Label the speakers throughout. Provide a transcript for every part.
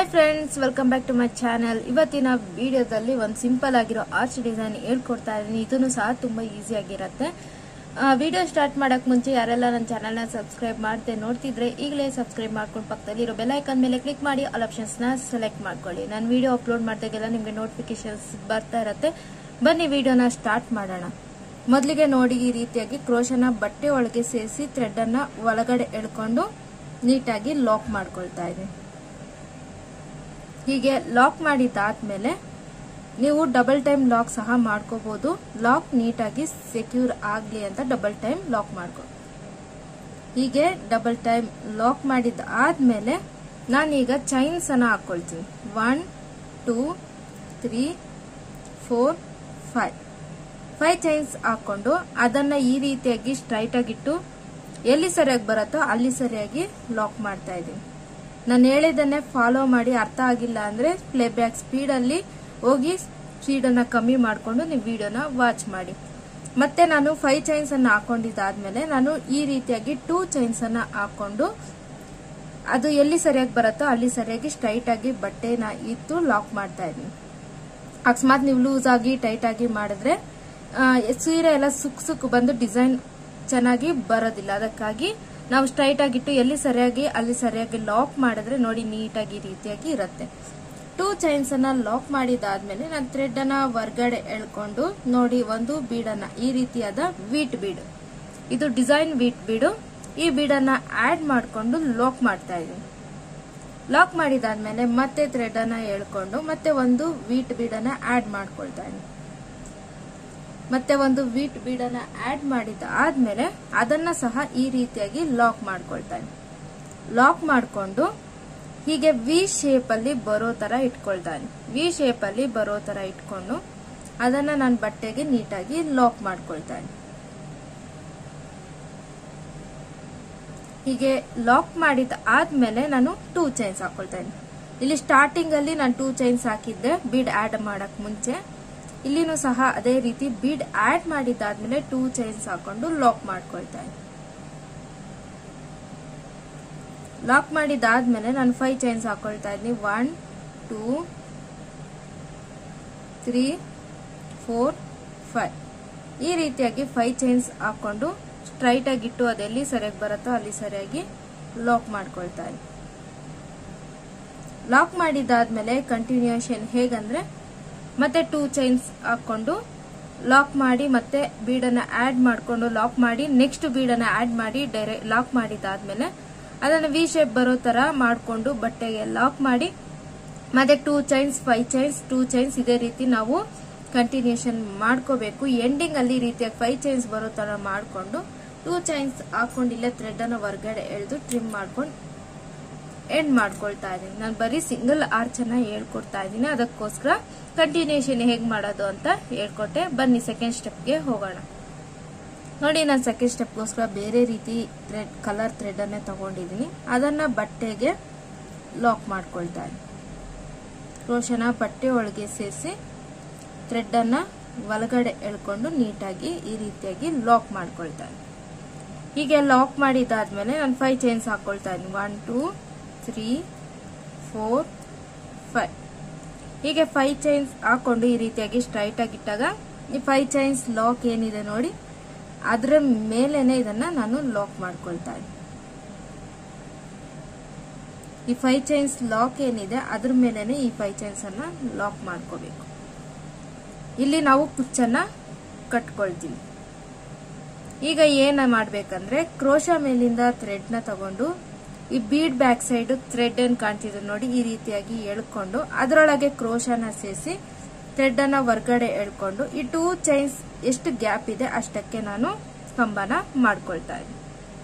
Speaker 1: Hi friends, welcome back to my channel. ಇವತ್ತಿನ ವಿಡಿಯೋದಲ್ಲಿ ಒಂದು ಸಿಂಪಲ್ ಆಗಿರೋ ಆರ್ಚ್ ಡಿಸೈನ್ ಹೇಳ್ಕೊಡ್ತಾ ಇದ್ದೀನಿ. ಇದನ್ನು ಸಹ ತುಂಬಾ ಈಸಿ ಆಗಿರುತ್ತೆ. ವಿಡಿಯೋ ಸ್ಟಾರ್ಟ್ ಮಾಡಕ್ ಮುಂಚೆ ಯಾರೆಲ್ಲ ನನ್ನ ಚಾನೆಲ್ನ ಸಬ್ಸ್ಕ್ರೈಬ್ ಮಾಡದೆ ನೋಡ್ತಿದ್ರೆ ಈಗಲೇ ಸಬ್ಸ್ಕ್ರೈಬ್ ಮಾಡ್ಕೊಂಡು ಪಕ್ಕದಲ್ಲಿ ಇರೋ ಬೆಲ್ ಐಕಾನ್ ಮೇಲೆ ಕ್ಲಿಕ್ ಮಾಡಿ ಆಲ್ ಆಪ್ಷನ್ಸ್ ನ ಸೆಲೆಕ್ಟ್ ಮಾಡ್ಕೊಳ್ಳಿ. ನಾನು ವಿಡಿಯೋ ಅಪ್ಲೋಡ್ ಮಾಡಿದಾಗೆಲ್ಲ ನಿಮಗೆ ನೋಟಿಫಿಕೇಶನ್ಸ್ ಬರ್ತಾ ಇರುತ್ತೆ. ಬನ್ನಿ ವಿಡಿಯೋನ ಸ್ಟಾರ್ಟ್ ಮಾಡೋಣ. ಮೊದಲಿಗೆ ನೋಡಿ, ಈ ರೀತಿಯಾಗಿ ಕ್ರೋಶನ ಬಟ್ಟೆ ಒಳಗೆ ಸೇರಿಸಿ ಥ್ರೆಡ್ ಅನ್ನ ಒಳಗಡೆ ಎಳ್ಕೊಂಡು ನೀಟಾಗಿ ಲಾಕ್ ಮಾಡ್ಕೊಳ್ತಾ ಇದ್ದೀನಿ. ಹೀಗೆ ಲಾಕ್ ಮಾಡಿದ್ದಾದ್ಮೇಲೆ ನೀವು ಡಬಲ್ ಟೈಮ್ ಲಾಕ್ ಸಹ ಮಾಡ್ಕೋಬಹುದು. ಲಾಕ್ ನೀಟಾಗಿ ಸೆಕ್ಯೂರ್ ಆಗ್ಲಿ ಅಂತ ಡಬಲ್ ಟೈಮ್ ಲಾಕ್ ಮಾಡ್ಕೊ. ಹೀಗೆ ಡಬಲ್ ಟೈಮ್ ಲಾಕ್ ಮಾಡಿದ್ದಾದ್ಮೇಲೆ ನಾನೀಗ ಚೈನ್ಸ್ ಅನ್ನ ಹಾಕೊಳ್ತೀನಿ. 1 2 3 4 5 ಚೈನ್ಸ್ ಹಾಕೊಂಡು ಅದನ್ನ ಈ ರೀತಿಯಾಗಿ ಸ್ಟ್ರೈಟ್ ಆಗಿಟ್ಟು ಎಲ್ಲಿ ಸರಿಯಾಗಿ ಬರುತ್ತೋ ಅಲ್ಲಿ ಸರಿಯಾಗಿ ಲಾಕ್ ಮಾಡ್ತಾ ಇದ್ದೀನಿ. ನಾನು ಹೇಳಿದನ್ನೇ ಫಾಲೋ ಮಾಡಿ. ಅರ್ಥ ಆಗಿಲ್ಲ ಅಂದ್ರೆ ಪ್ಲೇ ಬ್ಯಾಕ್ ಸ್ಪೀಡ್ ಅಲ್ಲಿ ಹೋಗಿ ಸ್ಪೀಡ್ ಅನ್ನ ಕಮ್ಮಿ ಮಾಡಿಕೊಂಡು ನೀವು ವಿಡಿಯೋನ ವಾಚ್ ಮಾಡಿ. ಮತ್ತೆ ನಾನು 5 ಚೈನ್ಸ್ ಅನ್ನ ಹಾಕೊಂಡಿದ್ದಾದ್ಮೇಲೆ ನಾನು ಈ ರೀತಿಯಾಗಿ 2 ಚೈನ್ಸ್ ಅನ್ನ ಹಾಕೊಂಡು ಅದು ಎಲ್ಲಿ ಸರಿಯಾಗಿ ಬರುತ್ತೋ ಅಲ್ಲಿ ಸರಿಯಾಗಿ ಸ್ಟ್ರೈಟ್ ಆಗಿ ಬಟ್ಟೆನ ಇತ್ತು ಲಾಕ್ ಮಾಡ್ತಾ ಇದ್ದೀನಿ. ಅಕಸ್ಮಾತ್ ನೀವು ಲೂಸ್ ಆಗಿ ಟೈಟ್ ಆಗಿ ಮಾಡಿದ್ರೆ ಸೀರೆ ಎಲ್ಲ ಸುಕ್ ಬಂದು ಡಿಸೈನ್ ಚೆನ್ನಾಗಿ ಬರೋದಿಲ್ಲ. ಅದಕ್ಕಾಗಿ ನಾವು ಸ್ಟ್ರೈಟ್ ಆಗಿಟ್ಟು ಎಲ್ಲಿ ಸರಿಯಾಗಿ ಅಲ್ಲಿ ಸರಿಯಾಗಿ ಲಾಕ್ ಮಾಡಿದ್ರೆ ನೋಡಿ ನೀಟಾಗಿ ಈ ರೀತಿಯಾಗಿ ಇರುತ್ತೆ. 2 ಚೈನ್ಸ್ ಅನ್ನ ಲಾಕ್ ಮಾಡಿದಾದ್ಮೇಲೆ ನಾನು ಥ್ರೆಡ್ ಅನ್ನ ಹೊರಗಡೆ ಎಳ್ಕೊಂಡು ನೋಡಿ ಒಂದು ಬೀಡನ್ನ ಈ ರೀತಿಯಾದ ವೀಟ್ ಬೀಡ್, ಇದು ಡಿಸೈನ್ ವೀಟ್ ಬೀಡು, ಈ ಬೀಡನ್ನ ಆಡ್ ಮಾಡ್ಕೊಂಡು ಲಾಕ್ ಮಾಡ್ತಾ ಇದ್ದೀನಿ. ಲಾಕ್ ಮಾಡಿದಾದ್ಮೇಲೆ ಮತ್ತೆ ಥ್ರೆಡ್ ಅನ್ನ ಎಳ್ಕೊಂಡು ಮತ್ತೆ ಒಂದು ವೀಟ್ ಬೀಡನ್ನ ಆಡ್ ಮಾಡ್ಕೊಳ್ತಾ ಇದ್ದೀನಿ. ಮತ್ತೆ ಒಂದು ವೀಟ್ ಬೀಡನ್ನ ಆಡ್ ಮಾಡಿದಾದ್ಮೇಲೆ ಅದನ್ನ ಸಹ ಈ ರೀತಿಯಾಗಿ ಲಾಕ್ ಮಾಡ್ಕೊಳ್ತಾ ಇದ್ದೀನಿ. ಲಾಕ್ ಮಾಡ್ಕೊಂಡು ಹೀಗೆ ವಿ ಶೇಪ್ ಅಲ್ಲಿ ಬರೋ ತರ ಇಟ್ಕೊಳ್ತಾ ಇದ್ದೀನಿ. ವಿ ಶೇಪ್ ಅಲ್ಲಿ ಬರೋ ತರ ಇಟ್ಕೊಂಡು ಅದನ್ನ ನಾನು ಬಟ್ಟೆಗೆ ನೀಟಾಗಿ ಲಾಕ್ ಮಾಡ್ಕೊಳ್ತಾ ಇದ್ದೀನಿ. ಹೀಗೆ ಲಾಕ್ ಮಾಡಿದ ಆದ್ಮೇಲೆ ನಾನು 2 ಚೈನ್ಸ್ ಹಾಕೊಳ್ತಾ ಇದ್ದೀನಿ. ಇಲ್ಲಿ ಸ್ಟಾರ್ಟಿಂಗ್ ಅಲ್ಲಿ ನಾನು 2 ಚೈನ್ಸ್ ಹಾಕಿದ್ದೆ ಬೀಡ್ ಆಡ್ ಮಾಡಕ್ ಮುಂಚೆ. ಇಲ್ಲಿನೂ ಸಹ ಅದೇ ರೀತಿ ಬೀಡ್ ಆಡ್ ಮಾಡಿದಾದ್ಮೇಲೆ 2 ಚೈನ್ಸ್ ಹಾಕೊಂಡು ಲಾಕ್ ಮಾಡ್ಕೊಳ್ತಾ ಇದ್ದೀನಿ. ಲಾಕ್ ಮಾಡಿದಾದ್ಮೇಲೆ ನಾನು 5 ಚೈನ್ಸ್ ಹಾಕೊಳ್ತಾ ಇದ್ದೀನಿ. 1 2 3 4 5 ಈ ರೀತಿಯಾಗಿ 5 ಚೈನ್ಸ್ ಹಾಕೊಂಡು ಸ್ಟ್ರೈಟ್ ಆಗಿಟ್ಟು ಅದೆಲ್ಲಿ ಸರಿಯಾಗಿ ಬರುತ್ತೋ ಅಲ್ಲಿ ಸರಿಯಾಗಿ ಲಾಕ್ ಮಾಡ್ಕೊಳ್ತಾ ಇದ್ದೀನಿ. ಲಾಕ್ ಮಾಡಿದಾದ್ಮೇಲೆ ಕಂಟಿನ್ಯೂಷನ್ ಹೇಗಂದ್ರೆ ಮತ್ತೆ 2 ಚೈನ್ಸ್ ಹಾಕೊಂಡು ಲಾಕ್ ಮಾಡಿ ಮತ್ತೆ ಬೀಡನ್ನ ಆಡ್ ಮಾಡ್ಕೊಂಡು ಲಾಕ್ ಮಾಡಿ ನೆಕ್ಸ್ಟ್ ಬೀಡನ್ನ ಆಡ್ ಮಾಡಿ ಡೈರೆಕ್ಟ್ ಲಾಕ್ ಮಾಡಿದಾದ್ಮೇಲೆ ಅದನ್ನ ವಿ ಶೇಪ್ ಬರೋ ತರ ಮಾಡ್ಕೊಂಡು ಬಟ್ಟೆಗೆ ಲಾಕ್ ಮಾಡಿ ಮತ್ತೆ 2 ಚೈನ್ಸ್ 5 ಚೈನ್ಸ್ 2 ಚೈನ್ಸ್ ಇದೇ ರೀತಿ ನಾವು ಕಂಟಿನ್ಯೂಷನ್ ಮಾಡ್ಕೋಬೇಕು. ಎಂಡಿಂಗ್ ಅಲ್ಲಿ ರೀತಿಯಾಗಿ 5 ಚೈನ್ಸ್ ಬರೋ ತರ ಮಾಡ್ಕೊಂಡು 2 ಚೈನ್ಸ್ ಹಾಕೊಂಡಿಲ್ಲ ಥ್ರೆಡ್ ಅನ್ನ ಹೊರಗಡೆ ಎಳೆದು ಟ್ರಿಮ್ ಮಾಡ್ಕೊಂಡು ಎಂಡ್ ಮಾಡ್ಕೊಳ್ತಾ ಇದ್ದೀನಿ. ನಾನು ಬರೀ ಸಿಂಗಲ್ ಆರ್ಚ್ ಅನ್ನ ಹೇಳ್ಕೊಡ್ತಾ ಇದ್ದೀನಿ, ಅದಕ್ಕೋಸ್ಕರ ಕಂಟಿನ್ಯೂಷನ್ ಹೇಗ್ ಮಾಡೋದು ಅಂತ ಹೇಳ್ಕೊಟ್ಟೆ. ಬನ್ನಿ ಸೆಕೆಂಡ್ ಸ್ಟೆಪ್ಗೆ ಹೋಗೋಣ. ನೋಡಿ, ನಾನು ಸೆಕೆಂಡ್ ಸ್ಟೆಪ್ಗೋಸ್ಕರ ಬೇರೆ ರೀತಿ ಥ್ರೆಡ್ ಕಲರ್ ಥ್ರೆಡ್ ಅನ್ನೇ ತಗೊಂಡಿದ್ದೀನಿ. ಅದನ್ನ ಬಟ್ಟೆಗೆ ಲಾಕ್ ಮಾಡ್ಕೊಳ್ತಾ ಇದ್ದೀನಿ. ಕ್ರೋಶನ ಬಟ್ಟೆ ಒಳಗೆ ಸೇರಿಸಿ ಥ್ರೆಡ್ ಅನ್ನ ಒಳಗಡೆ ಎಳ್ಕೊಂಡು ನೀಟಾಗಿ ಈ ರೀತಿಯಾಗಿ ಲಾಕ್ ಮಾಡ್ಕೊಳ್ತಾ ಇದ್ದೀನಿ. ಹೀಗೆ ಲಾಕ್ ಮಾಡಿದಾದ್ಮೇಲೆ ನಾನು 5 ಚೈನ್ಸ್ ಹಾಕೊಳ್ತಾ ಇದ್ದೀನಿ. 1 2 3 4 5 ಹೀಗೆ 5 ಚೈನ್ಸ್ ಹಾಕೊಂಡು ಈ ರೀತಿಯಾಗಿ ಸ್ಟ್ರೈಟ್ ಆಗಿಟ್ಟಾಗ ಈ 5 ಚೈನ್ಸ್ ಲಾಕ್ ಏನಿದೆ ನೋಡಿ ಅದ್ರ ಮೇಲೇನೆ ಇದನ್ನ ನಾನು ಲಾಕ್ ಮಾಡ್ಕೊಳ್ತಾ ಇದ್ದೀನಿ. ಈ 5 ಚೈನ್ಸ್ ಲಾಕ್ ಏನಿದೆ ಅದ್ರ ಮೇಲೇನೆ ಈ 5 ಚೈನ್ಸ್ ಅನ್ನ ಲಾಕ್ ಮಾಡ್ಕೋಬೇಕು. ಇಲ್ಲಿ ನಾವು ಕುಚ್ಚನ್ನ ಕಟ್ಕೊಳ್ತೀವಿ. ಈಗ ಏನ ಮಾಡ್ಬೇಕಂದ್ರೆ ಕ್ರೋಶ ಮೇಲಿಂದ ಥ್ರೆಡ್ ನ ತಗೊಂಡು ಈ ಬೀಡ್ ಬ್ಯಾಕ್ ಸೈಡ್ ಥ್ರೆಡ್ ಏನ್ ಕಾಣ್ತಿದೆ ನೋಡಿ ಈ ರೀತಿಯಾಗಿ ಎಳ್ಕೊಂಡು ಅದರೊಳಗೆ ಕ್ರೋಶನ ಸೇರಿಸಿ ಥ್ರೆಡ್ ಅನ್ನ ಹೊರಗಡೆ ಎಳ್ಕೊಂಡು ಈ 2 ಚೈನ್ಸ್ ಎಷ್ಟು ಗ್ಯಾಪ್ ಇದೆ ಅಷ್ಟಕ್ಕೆ ನಾನು ಕಂಬನ ಮಾಡ್ಕೊಳ್ತಾ ಇದ್ದೀನಿ.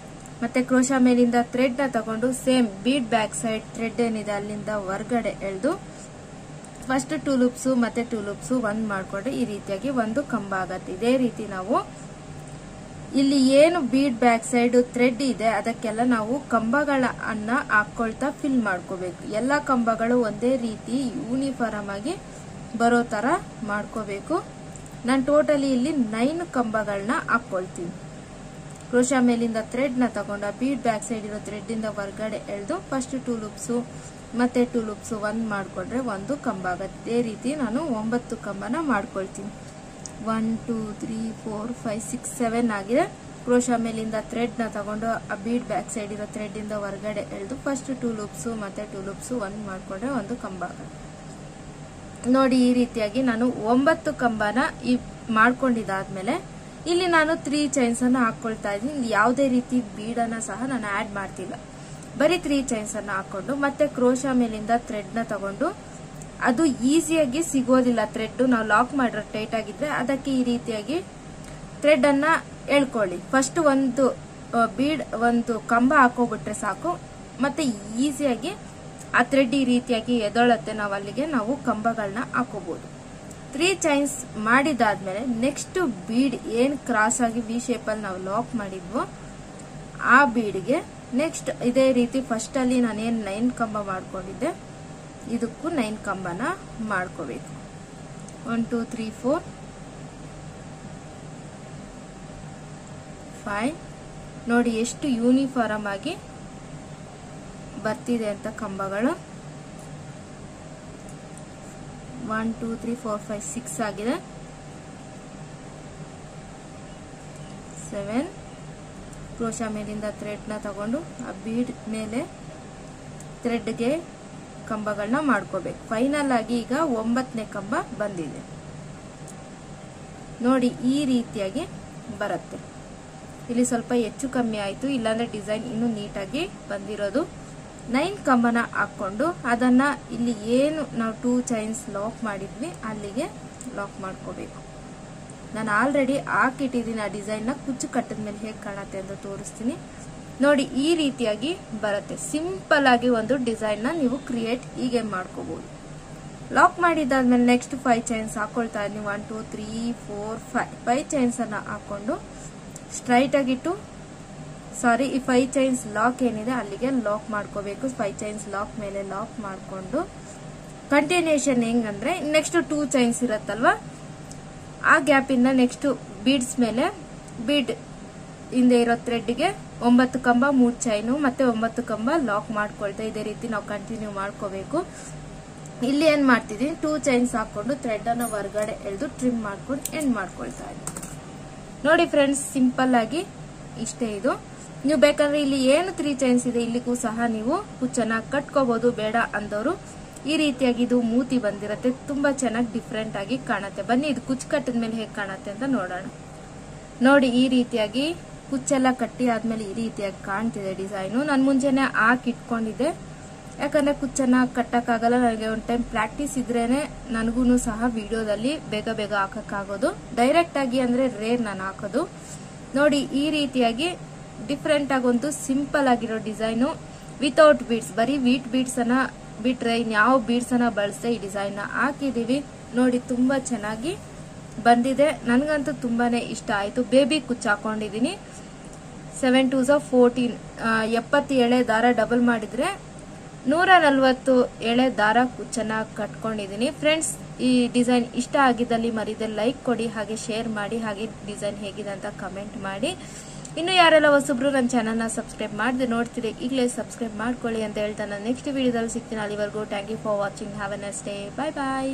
Speaker 1: ಮತ್ತೆ ಕ್ರೋಶ ಮೇಲಿಂದ ಥ್ರೆಡ್ ನ ತಗೊಂಡು same bead back side thread ಏನಿದೆ ಅಲ್ಲಿಂದ ಹೊರಗಡೆ ಎಳೆದು ಫಸ್ಟ್ 2 ಲೂಪ್ಸ್ ಮತ್ತೆ 2 ಲೂಪ್ಸ್ 1 ಮಾಡ್ಕೊಂಡು ಈ ರೀತಿಯಾಗಿ ಒಂದು ಕಂಬ ಆಗತ್ತೆ. ಇದೇ ರೀತಿ ನಾವು ಇಲ್ಲಿ ಏನು ಬೀಡ್ ಬ್ಯಾಕ್ ಸೈಡ್ ಥ್ರೆಡ್ ಇದೆ ಅದಕ್ಕೆಲ್ಲ ನಾವು ಕಂಬಗಳನ್ನ ಹಾಕೊಳ್ತಾ ಫಿಲ್ ಮಾಡ್ಕೋಬೇಕು. ಎಲ್ಲಾ ಕಂಬಗಳು ಒಂದೇ ರೀತಿ ಯೂನಿಫಾರ್ಮ್ ಆಗಿ ಬರೋ ತರ ಮಾಡ್ಕೋಬೇಕು. ನಾನು ಟೋಟಲಿ ಇಲ್ಲಿ 9 ಕಂಬಗಳನ್ನ ಹಾಕೊಳ್ತೀನಿ. ಕ್ರೋಶ ಮೇಲಿಂದ ಥ್ರೆಡ್ ನ ತಗೊಂಡ ಬೀಡ್ ಬ್ಯಾಕ್ ಸೈಡ್ ಇರೋ ಥ್ರೆಡ್ ಇಂದ ಹೊರಗಡೆ ಎಳೆದು ಫಸ್ಟ್ 2 ಲೂಪ್ಸ್ ಮತ್ತೆ 2 ಲೂಪ್ಸ್ 1 ಮಾಡ್ಕೊಂಡ್ರೆ ಒಂದು ಕಂಬ ಆಗುತ್ತೆ. ಇದೇ ರೀತಿ ನಾನು 9 ಕಂಬನ ಮಾಡ್ಕೊಳ್ತೀನಿ. 1 2 3 4 5 6 7 ಆಗಿದೆ. ಕ್ರೋಶಾ ಮೇಲಿಂದ ಥ್ರೆಡ್ ನ ತಗೊಂಡು ಆ ಬೀಡ್ ಬ್ಯಾಕ್ ಸೈಡ್ ಇರೋ ಥ್ರೆಡ್ ಇಂದ ಹೊರಗಡೆ ಎಳೆದು ಫಸ್ಟ್ 2 ಲೂಪ್ಸ್ ಮತ್ತೆ 2 ಲೂಪ್ಸ್ 1 ಮಾಡ್ಕೊಂಡ್ರೆ ಒಂದು ಕಂಬ ಆಗುತ್ತೆ. ನೋಡಿ ಈ ರೀತಿಯಾಗಿ ನಾನು 9 ಕಂಬನ ಈ ಮಾಡ್ಕೊಂಡಿದ್ದಾದ್ಮೇಲೆ ಇಲ್ಲಿ ನಾನು 3 ಚೈನ್ಸ್ ಅನ್ನ ಹಾಕೊಳ್ತಾ ಇದ್ದೀನಿ. ಯಾವುದೇ ರೀತಿ ಬೀಡನ್ನ ಸಹ ನಾನು ಆಡ್ ಮಾಡ್ತಿಲ್ಲ, ಬರೀ 3 ಚೈನ್ಸ್ ಅನ್ನ ಹಾಕೊಂಡು ಮತ್ತೆ ಕ್ರೋಶಾ ಮೇಲಿಂದ ಥ್ರೆಡ್ ನ ತಗೊಂಡು, ಅದು ಈಸಿಯಾಗಿ ಸಿಗೋದಿಲ್ಲ ಥ್ರೆಡ್, ನಾವು ಲಾಕ್ ಮಾಡಿರೋ ಟೈಟ್ ಆಗಿದ್ರೆ ಅದಕ್ಕೆ ಈ ರೀತಿಯಾಗಿ ಥ್ರೆಡ್ ಅನ್ನ ಎಳ್ಕೊಳ್ಳಿ. ಫಸ್ಟ್ ಒಂದು ಬೀಡ್ ಒಂದು ಕಂಬ ಹಾಕೋಬಿಟ್ರೆ ಸಾಕು, ಮತ್ತೆ ಈಸಿಯಾಗಿ ಆ ಥ್ರೆಡ್ ಈ ರೀತಿಯಾಗಿ ಎದೊಳತ್ತೆ. ನಾವು ಅಲ್ಲಿಗೆ ನಾವು ಕಂಬಗಳನ್ನ ಹಾಕೋಬಹುದು. 3 ಚೈನ್ಸ್ ಮಾಡಿದಾದ್ಮೇಲೆ ನೆಕ್ಸ್ಟ್ ಬೀಡ್ ಏನ್ ಕ್ರಾಸ್ ಆಗಿ ವಿ ಶೇಪ್ ಅಲ್ಲಿ ನಾವು ಲಾಕ್ ಮಾಡಿದ್ವೋ ಆ ಬೀಡ್ಗೆ ನೆಕ್ಸ್ಟ್ ಇದೇ ರೀತಿ ಫಸ್ಟ್ ಅಲ್ಲಿ ನಾನೇನ್ 9 ಕಂಬ ಮಾಡ್ಕೊಂಡಿದ್ದೆ ಇದಕ್ಕೂ 9 ಕಂಬನ ಮಾಡ್ಕೋಬೇಕು. 1 2 3 4 5 ನೋಡಿ ಎಷ್ಟು ಯೂನಿಫಾರ್ಮ್ ಆಗಿ ಬರ್ತಿದೆ ಅಂತ ಕಂಬಗಳು. 1 2 3 4 5 6 ಆಗಿದೆ. 7 ಕ್ರೋಶಾ ಮೇಲಿಂದ ಥ್ರೆಡ್ ನ ತಗೊಂಡು ಆ ಬೀಡ್ ಮೇಲೆ ಥ್ರೆಡ್ಗೆ ಕಂಬಗಳನ್ನ ಮಾಡ್ಕೋಬೇಕು. ಫೈನಲ್ ಆಗಿ ಈಗ 9ನೇ ಕಂಬ ಬಂದಿದೆ. ನೋಡಿ ಈ ರೀತಿಯಾಗಿ ಬರುತ್ತೆ. ಇಲ್ಲಿ ಸ್ವಲ್ಪ ಹೆಚ್ಚು ಕಮ್ಮಿ ಆಯ್ತು, ಇಲ್ಲಾಂದ್ರೆ ಡಿಸೈನ್ ಇನ್ನೂ ನೀಟಾಗಿ ಬಂದಿರೋದು. 9 ಕಂಬನ ಹಾಕೊಂಡು ಅದನ್ನ ಇಲ್ಲಿ ಏನು ನಾವು 2 ಚೈನ್ಸ್ ಲಾಕ್ ಮಾಡಿದ್ವಿ ಅಲ್ಲಿಗೆ ಲಾಕ್ ಮಾಡ್ಕೋಬೇಕು. ನಾನು ಆಲ್ರೆಡಿ ಹಾಕಿಟ್ಟಿದ್ದೀನಿ ಆ ಡಿಸೈನ್ ನ. ಕುಚ್ಚು ಕಟ್ಟದ ಮೇಲೆ ಹೇಗೆ ಕಾಣುತ್ತೆ ಅಂತ ತೋರಿಸ್ತೀನಿ. ನೋಡಿ ಈ ರೀತಿಯಾಗಿ ಬರುತ್ತೆ. ಸಿಂಪಲ್ ಆಗಿ ಒಂದು ಡಿಸೈನ್ ನ ನೀವು ಕ್ರಿಯೇಟ್ ಹೀಗೆ ಮಾಡ್ಕೋಬಹುದು. ಲಾಕ್ ಮಾಡಿದಾದ್ಮೇಲೆ ನೆಕ್ಸ್ಟ್ 5 ಚೈನ್ಸ್ ಹಾಕೊಳ್ತಾ ಇದ್ದೀನಿ. 1 2 3 4 5 ಚೈನ್ಸ್ ಅನ್ನ ಹಾಕೊಂಡು ಸ್ಟ್ರೈಟ್ ಆಗಿಟ್ಟು ಈ 5 ಚೈನ್ಸ್ ಲಾಕ್ ಏನಿದೆ ಅಲ್ಲಿಗೆ ಲಾಕ್ ಮಾಡ್ಕೋಬೇಕು. 5 ಚೈನ್ಸ್ ಲಾಕ್ ಮೇಲೆ ಲಾಕ್ ಮಾಡ್ಕೊಂಡು ಕಂಟಿನ್ಯೂಷನ್ ಹೆಂಗಂದ್ರೆ ನೆಕ್ಸ್ಟ್ 2 ಚೈನ್ಸ್ ಇರತ್ತಲ್ವಾ, ಆ ಗ್ಯಾಪ್ ಇಂದ ನೆಕ್ಸ್ಟ್ ಬೀಡ್ಸ್ ಮೇಲೆ ಬೀಡ್ ಹಿಂದೆ ಇರೋ ಥ್ರೆಡ್ಗೆ 9 ಕಂಬ 3 ಚೈನು ಮತ್ತೆ 9 ಕಂಬ ಲಾಕ್ ಮಾಡ್ಕೊಳ್ತಾ ಇದೇ ರೀತಿ ನಾವು ಕಂಟಿನ್ಯೂ ಮಾಡ್ಕೋಬೇಕು. ಇಲ್ಲಿ ಏನ್ ಮಾಡ್ತಿದೀನಿ 2 ಚೈನ್ಸ್ ಹಾಕೊಂಡು ಥ್ರೆಡ್ ಅನ್ನ ಹೊರಗಡೆ ಎಳೆದು ಟ್ರಿಮ್ ಮಾಡ್ಕೊಂಡು ಎಂಡ್ ಮಾಡ್ಕೊಳ್ತಾ ಇದ್ದೀನಿ. ನೋಡಿ ಫ್ರೆಂಡ್ಸ್, ಸಿಂಪಲ್ ಆಗಿ ಇಷ್ಟೇ ಇದು. ನೀವು ಬೇಕಾದ್ರೆ ಇಲ್ಲಿ ಏನು 3 ಚೈನ್ಸ್ ಇದೆ ಇಲ್ಲಿಗೂ ಸಹ ನೀವು ಕುಚ್ಚನ್ನ ಕಟ್ಕೋಬಹುದು. ಬೇಡ ಅಂದವರು ಈ ರೀತಿಯಾಗಿ ಇದು ಮೂತಿ ಬಂದಿರತ್ತೆ, ತುಂಬಾ ಚೆನ್ನಾಗಿ ಡಿಫ್ರೆಂಟ್ ಆಗಿ ಕಾಣುತ್ತೆ. ಬನ್ನಿ ಇದು ಕುಚ್ಚು ಕಟ್ಟಿದ ಮೇಲೆ ಹೇಗೆ ಕಾಣುತ್ತೆ ಅಂತ ನೋಡೋಣ. ನೋಡಿ ಈ ರೀತಿಯಾಗಿ ಕುಚ್ಚೆಲ್ಲ ಕಟ್ಟಿ ಆದ್ಮೇಲೆ ಈ ರೀತಿಯಾಗಿ ಕಾಣ್ತಿದೆ ಡಿಸೈನು. ನಾನು ಮುಂಚೆನೆ ಹಾಕಿಟ್ಕೊಂಡಿದ್ದೆ, ಯಾಕಂದ್ರೆ ಕುಚ್ಚನ್ನ ಕಟ್ಟಕ್ಕಾಗಲ್ಲ. ನನಗೆ ಒಂದು ಟೈಮ್ ಪ್ರಾಕ್ಟೀಸ್ ಇದ್ರೇನೆ ನನಗೂ ಸಹ ವಿಡಿಯೋದಲ್ಲಿ ಬೇಗ ಬೇಗ ಹಾಕಕ್ಕಾಗೋದು. ಡೈರೆಕ್ಟ್ ಆಗಿ ಅಂದ್ರೆ ರೇರ್ ನಾನು ಹಾಕೋದು. ನೋಡಿ ಈ ರೀತಿಯಾಗಿ ಡಿಫ್ರೆಂಟ್ ಆಗಿ ಒಂದು ಸಿಂಪಲ್ ಆಗಿರೋ ಡಿಸೈನು ವಿತೌಟ್ ಬೀಡ್ಸ್, ಬರೀ ವೀಟ್ ಬೀಡ್ಸ್ ಅನ್ನ ಬಿಟ್ರೆ ಇನ್ಯಾವ ಬೀಡ್ಸ್ ಅನ್ನ ಬಳಸದೆ ಈ ಡಿಸೈನ್ ನ ಹಾಕಿದೀವಿ. ನೋಡಿ ತುಂಬಾ ಚೆನ್ನಾಗಿ ಬಂದಿದೆ, ನನಗಂತೂ ತುಂಬಾನೇ ಇಷ್ಟ ಆಯ್ತು. ಬೇಬಿ ಕುಚ್ಚು ಹಾಕೊಂಡಿದೀನಿ. 7 2s 14 70 ಎಳೆ ದಾರ ಡಬಲ್ ಮಾಡಿದ್ರೆ 140 ಎಳೆ ದಾರ ಕುಚ್ಚನ್ನ ಕಟ್ಕೊಂಡಿದೀನಿ. ಫ್ರೆಂಡ್ಸ್, ಈ ಡಿಸೈನ್ ಇಷ್ಟ ಆಗಿದ್ದಲ್ಲಿ ಮರಿದೆ ಲೈಕ್ ಕೊಡಿ, ಹಾಗೆ ಶೇರ್ ಮಾಡಿ, ಹಾಗೆ ಡಿಸೈನ್ ಹೇಗಿದೆ ಅಂತ ಕಮೆಂಟ್ ಮಾಡಿ. ಇನ್ನು ಯಾರೆಲ್ಲ ಹೊಸಬ್ರು ನನ್ನ ಚಾನಲ್ನ ಸಬ್ಸ್ಕ್ರೈಬ್ ಮಾಡದೆ ನೋಡ್ತೀರಿ ಈಗಲೇ ಸಬ್ಸ್ಕ್ರೈಬ್ ಮಾಡ್ಕೊಳ್ಳಿ ಅಂತ ಹೇಳ್ತಾ ನಾನು ನೆಕ್ಸ್ಟ್ ವಿಡಿಯೋದಲ್ಲಿ ಸಿಗ್ತೀನಿ. ಅಲ್ಲಿವರೆಗೂ thank you for watching. Have a nice day. Bye bye.